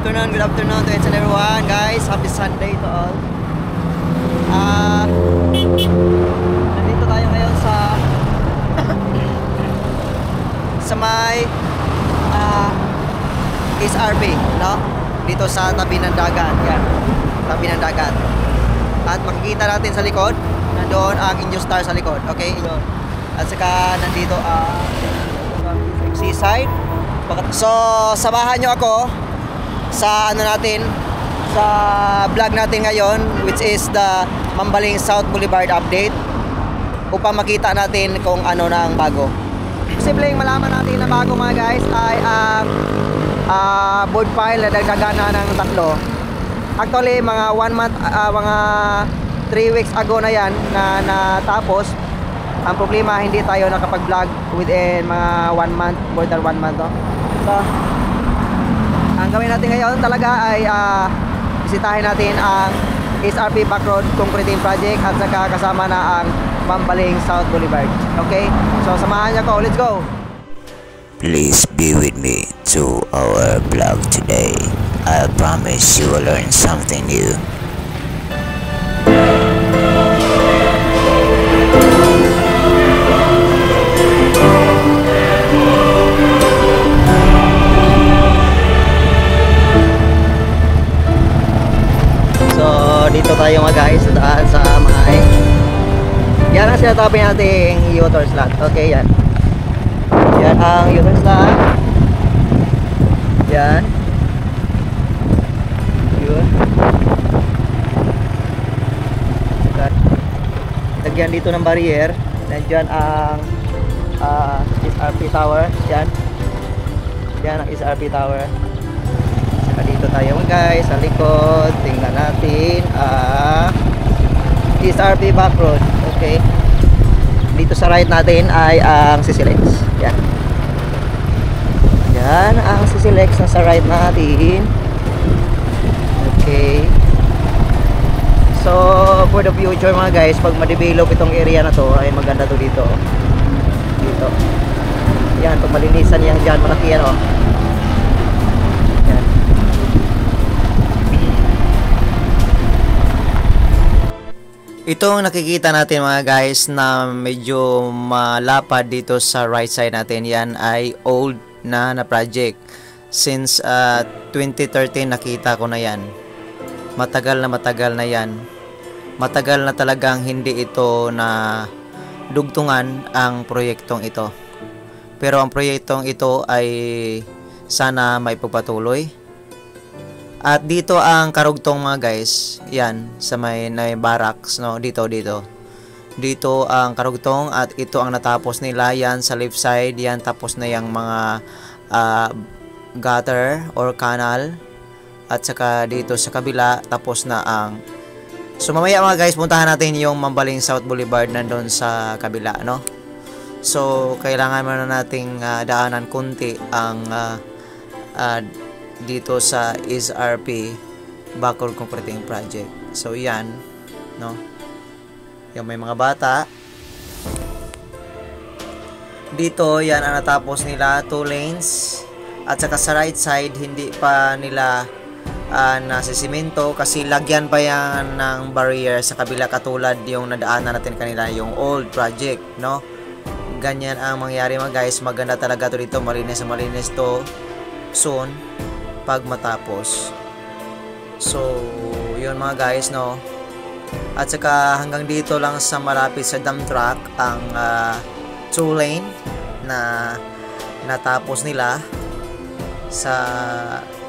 Good afternoon to each and everyone, guys. Happy Sunday to all. Nandito tayo ngayon sa may SRP, no? Dito sa tabi ng dagat, yan. Tabi ng dagat. At makikita natin sa likod, nandoon ang Injustar sa likod, okay? At saka nandito ang seaside. So, samahan nyo ako sa ano natin, sa vlog natin ngayon, which is the Mambaling South Boulevard update, upang makita natin kung ano na ang bago. Posibleng malaman natin na bago, mga guys, ay ang board file na dagdagan na ng 3. Actually, mga 1 month, mga 3 weeks ago na yan na natapos. Ang problema, hindi tayo nakapag-vlog within mga 1 month, more than 1 month, no? So, ang gawin natin ngayon talaga ay bisitahin natin ang SRP Backroad Concreting Project at saka kasama na ang Mambaling South Boulevard. Okay? So, samahan niyo ko. Let's go! Please be with me to our vlog today. I promise you will learn something new. Dito tayo, mga guys, daan sa may yan ang sinatabi nating U-turn slot. Okay, yan ang U-turn slot. Yan yun. Lagyan dito ng barrier. Nandyan ang SRP tower. Yan ang SRP tower. Dito tayo, mga guys, sa likod. Tingnan natin SRP Backroad. Okay, dito sa right natin ay ang CCLEX. Yan ang CCLEX na sa right natin. Okay, so for the future, mga guys, pag ma-develop itong area na to, ay maganda to dito. Yan, pag malinisan yan dyan, malaki yan, oh. Itong nakikita natin, mga guys, na medyo malapad dito sa right side natin, yan ay old na project. Since 2013 nakita ko na yan. Matagal na yan. Matagal na talagang hindi ito na dugtungan ang proyektong ito. Pero ang proyektong ito ay sana may pagpatuloy. At dito ang karugtong, mga guys, yan sa may barracks, no, dito ang karugtong, at ito ang natapos nila. Yan sa left side, yan tapos na yung mga gutter or canal, at saka dito sa kabila tapos na ang. So mamaya, mga guys, puntahan natin yung Mambaling South Boulevard nandun sa kabila, no. So kailangan muna nating daanan kunti ang dito sa SRP Backroad Concreting Project. So yan, no, yung may mga bata dito, yan ang natapos nila, 2 lanes. At saka sa right side, hindi pa nila nasisimento kasi lagyan pa yan ng barrier sa kabila, katulad yung nadaanan natin kanila, yung old project, no. Ganyan ang mangyari, mga guys. Maganda talaga to dito, malinis to soon pag matapos. So yun, mga guys, no. At saka hanggang dito lang sa malapit sa dump truck ang 2 lane na natapos nila sa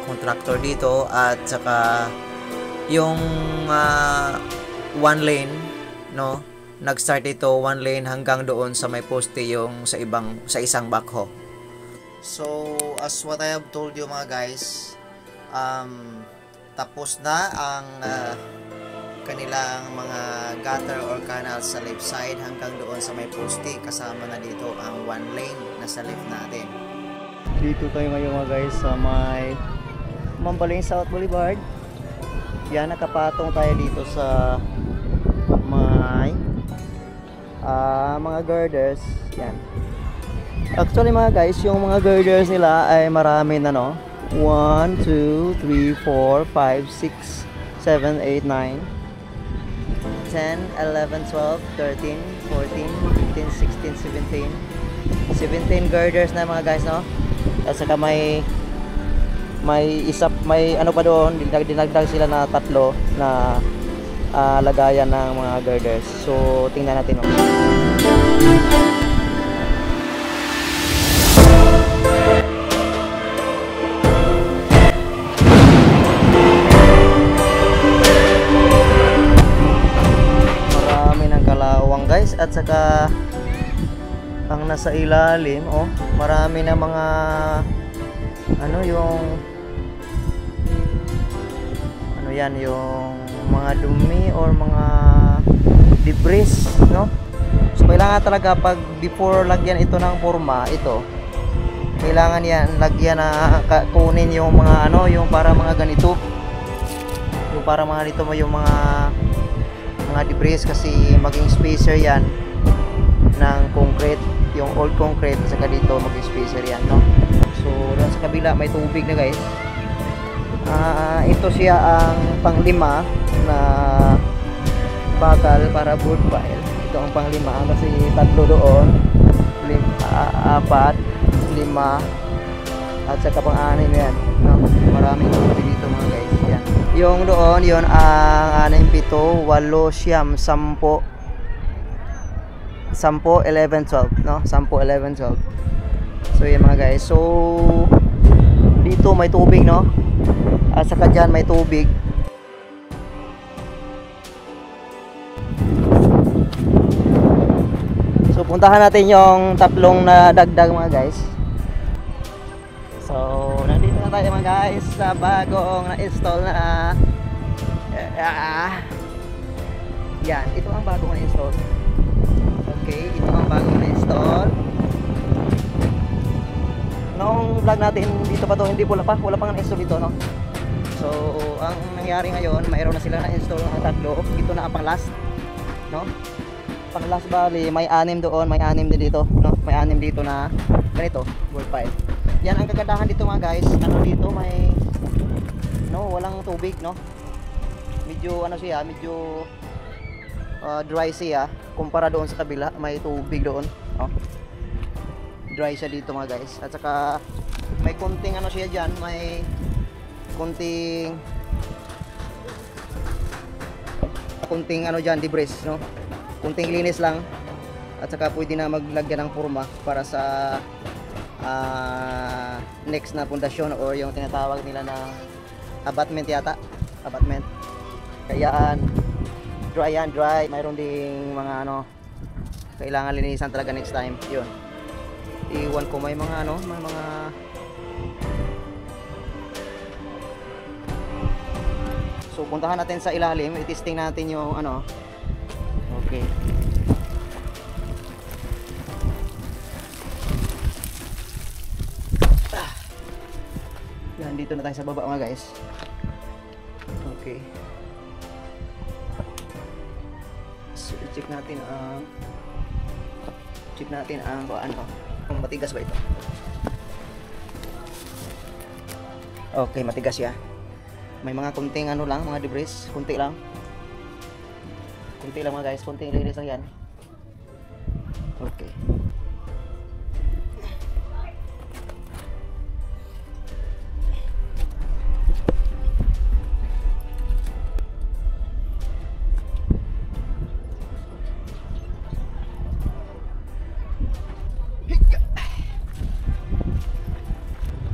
contractor dito. At saka yung 1 lane, no, nag-start ito 1 lane hanggang doon sa may poste yung sa isang backhoe. So, as what I have told you, mga guys, tapos na ang kanilang mga gutter or canal sa left side hanggang doon sa may poste. Kasama na dito ang 1 lane na sa left natin. Dito tayo ngayon, mga guys, sa may Mambaling South Boulevard. Yan, nakapatong tayo dito sa may mga girders. Yan. Actually, mga guys, yung mga girders nila ay marami na, no. 1, 2, 3, 4, 5, 6, 7, 8, 9, 10, 11, 12, 13, 14, 15, 16, 17. 17 girders na mga guys, no? At saka may ano pa doon, dinagdag sila na tatlo na lagayan ng mga girders. So tingnan natin, no? Marami ng kalawang guys, at saka ang nasa ilalim, oh, marami na mga ano yung ano yan, yung mga dumi or mga debris, no? So kailangan talaga pag before lagyan ito ng forma, ito kailangan yan lagyan na kunin yung mga ano, yung para mga ganito, yung para mga dito yung mga debris, kasi maging spacer yan ng concrete, yung old concrete, saka dito maging spacer yan, no? So doon sa kabila may tubig na guys. Ito siya ang panglima na bakal para wood pile. Ito ang panglima kasi tatlo doon, apat, lima, at saka pang-anim yan, no? Maraming tubig dito mga guys. Yan. Yung doon, yon ang 6, 7, 8, 9, 10, 11, 12, no? 10, 11, 12. So yan mga guys. So dito may tubig, no? At saka dyan may tubig. So puntahan natin yung tatlong na dagdag mga guys. So nandito na tayo mga guys sa bagong na-install na yan, ito ang bagong na-install. Okay, ito ang bagong na-install. Noong vlog natin dito pa to, hindi wala pang na-install dito, no? So ang nangyari ngayon, mayroon na sila na-install ng tatlo. Ito na ang pang-last, no? Pang-last, bali may 6 doon, may 6 din dito, no? May 6 dito na ganito, wood pile. Yan ang kagandahan dito mga guys. Ano dito, may walang tubig, no? Medyo ano siya, medyo dry siya kumpara doon sa kabila, may tubig doon, no? Dry siya dito mga guys. At saka may kunting ano siya diyan, may kunting ano diyan, debris, no? Kunting linis lang. At saka pwede na maglagyan ng forma para sa next na pundasyon or yung tinatawag nila na abutment yata, abutment. Kaya dry. Mayroon ding mga ano kailangan linisan talaga next time. Yun, iwan ko may mga ano, may mga so puntahan natin sa ilalim, i-testing natin yung ano. Okay, yan, dito na tayo sa baba mga guys. Okay, so check natin ang ano, kung matigas ba ito. Okay, matigas siya. May mga kunting ano lang, mga debris, kunti lang mga guys, kunting linis lang yan. Okay,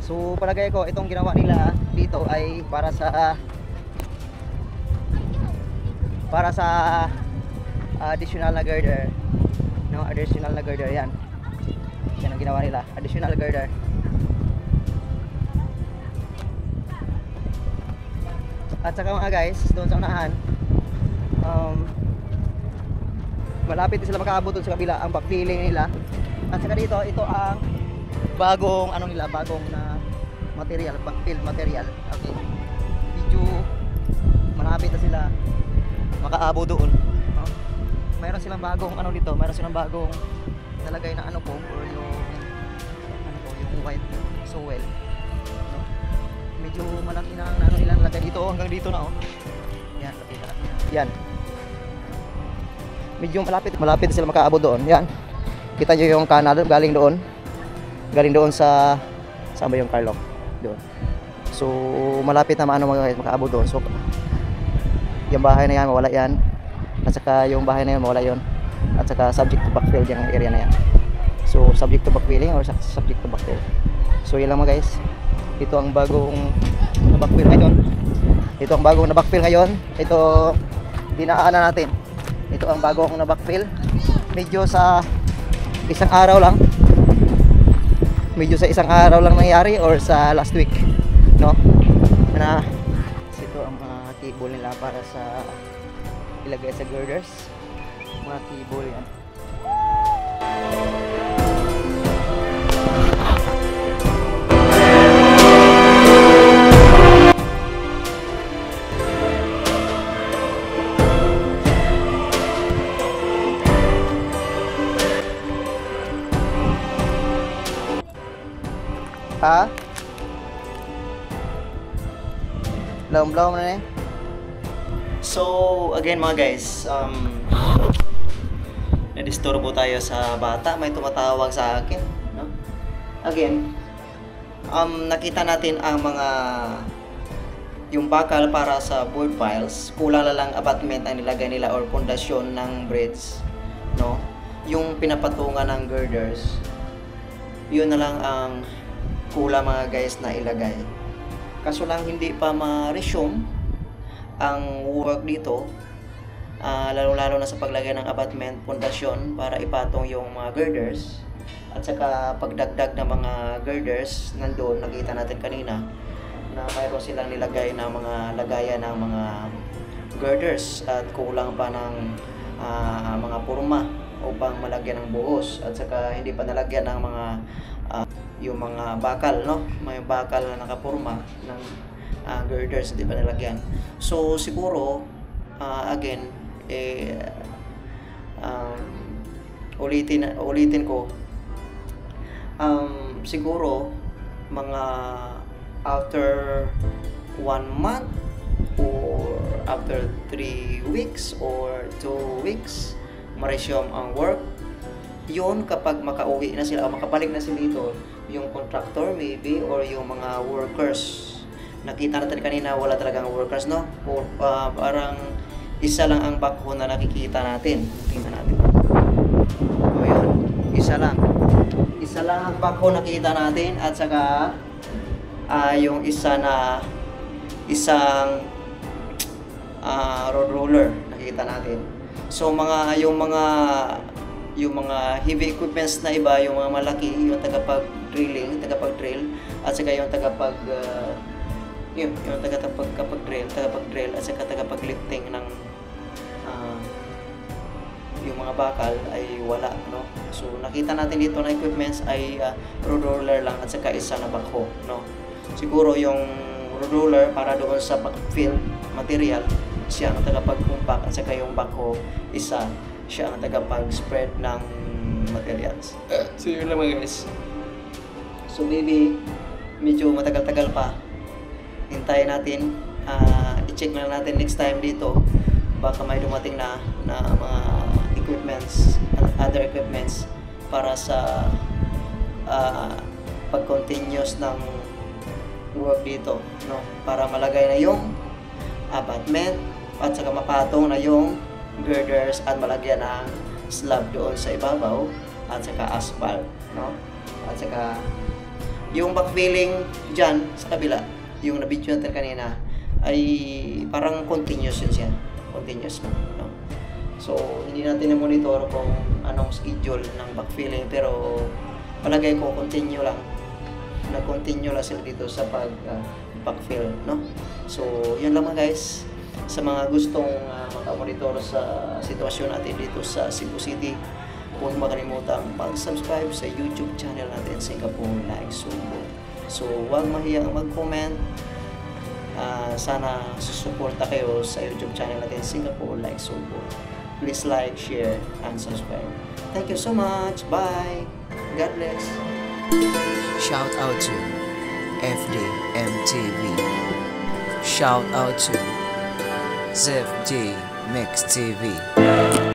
so palagay ko itong ginawa nila dito ay para sa additional na girder, no? Additional na girder yan. Yan ang ginawa nila, additional girder. At saka mga guys, doon sa unahan, malapit din sila makaabot doon sa kabila, ang backfilling nila. At saka dito, ito ang bagong ano nila, bagong na material, backfill material. Okay, medyo malapit na sila makaabot doon, no? Mayroon silang bagong ano dito, mayroon silang bagong nalagay na ano po, or yung ano po, yung white soil, no? medyo malaki na ang ano nilang lagay dito, hanggang dito na oh. Yan, yan. Medyo malapit sila makaabot doon. Yan. Kita nyo yung kanal galing doon. Galing doon sa saan ba yung Carlo? Doon. So malapit na maano mga guys makaabot doon. So yung bahay na yan mawala yan. At saka yung bahay na yan mawala yon. At saka subject to backfill yung area na yan. So subject to backfilling or subject to backfill. So yun lang mga guys. Ito ang bagong na-backfill ngayon. Ito ang bagong na-backfill ngayon. Ito dinaanan natin. Ito ang bagong na-backfill. Medyo sa isang araw lang. Medyo sa isang araw lang nangyari or sa last week, no? Na ito ang mga cable nila para sa ilagay sa girders. Mga cable yan. Ha? Blom na eh. So, again mga guys, nadisturbo tayo sa bata. May tumatawag sa akin, no? Again, nakita natin ang mga yung bakal para sa board piles. Kulang na lang abutment ang nilagay nila or pundasyon ng bridge, no? Yung pinapatungan ng girders, yun na lang ang kulang mga guys na ilagay. Kaso lang hindi pa ma-resume ang work dito, lalo-lalo na sa paglagay ng abutment, pundasyon para ipatong yung mga girders. At saka pagdagdag ng mga girders, nandoon nakita natin kanina na mayroon silang nilagay na mga lagayan ng mga girders at kulang pa ng mga purma upang malagyan ng buhos. At saka hindi pa nalagyan ng mga yung mga bakal, no? May bakal na nakapurma ng girders, hindi pa nalagyan. So siguro again ulitin ko, siguro mga after 1 month or after 3 weeks or 2 weeks ma-resume ang work. Yun kapag makauwi na sila o makabalik na sila dito, yung contractor maybe or yung mga workers. Nakita natin kanina wala talagang workers, no? O, parang isa lang ang backhoe na nakikita natin. Tingnan natin. O yun, isa lang ang backhoe nakita natin at saka yung isa na isang road roller nakita natin. So yung mga heavy equipments na iba, yung mga malaki, yung tagapag-drill at saka yung tagapag-drill at saka tagapag-lifting ng yung mga bakal ay wala, no? So nakita natin dito na equipments ay road roller lang at saka isa na backhoe, no? Siguro yung road roller para doon sa backfill material, siya ang tagapag-compact at saka yung backhoe isa siya ang tagapag-spread ng materials. So yun lang mga guys. So maybe medyo matagal-tagal pa. Hintayin natin, i-check na lang natin next time dito. Baka may dumating na mga equipments, other equipments para sa pag-continuous ng work dito, no? Para malagay na yung abutment at saka mapatong na yung girders at malagyan ng slab doon sa ibabaw at saka asphalt, no? At saka yung backfilling dyan sa kabila, yung na-video natin kanina ay parang continuous yun siya, continuous no? So hindi natin na-monitor kung anong schedule ng backfilling, pero palagay ko continue lang, nag-continue lang sila dito sa backfill, no? So yun lang mga guys. Sa mga gustong makamonitor sa sitwasyon natin dito sa Cebu City, huwag makalimutang mag-subscribe sa YouTube channel natin, Singapore Like Subo. So huwag mahiyang mag-comment. Sana susuporta kayo sa YouTube channel natin, Singapore Like Subo. Please like, share, and subscribe. Thank you so much. Bye. God bless. Shout out to FDMTV. Shout out to Zef G Mix TV.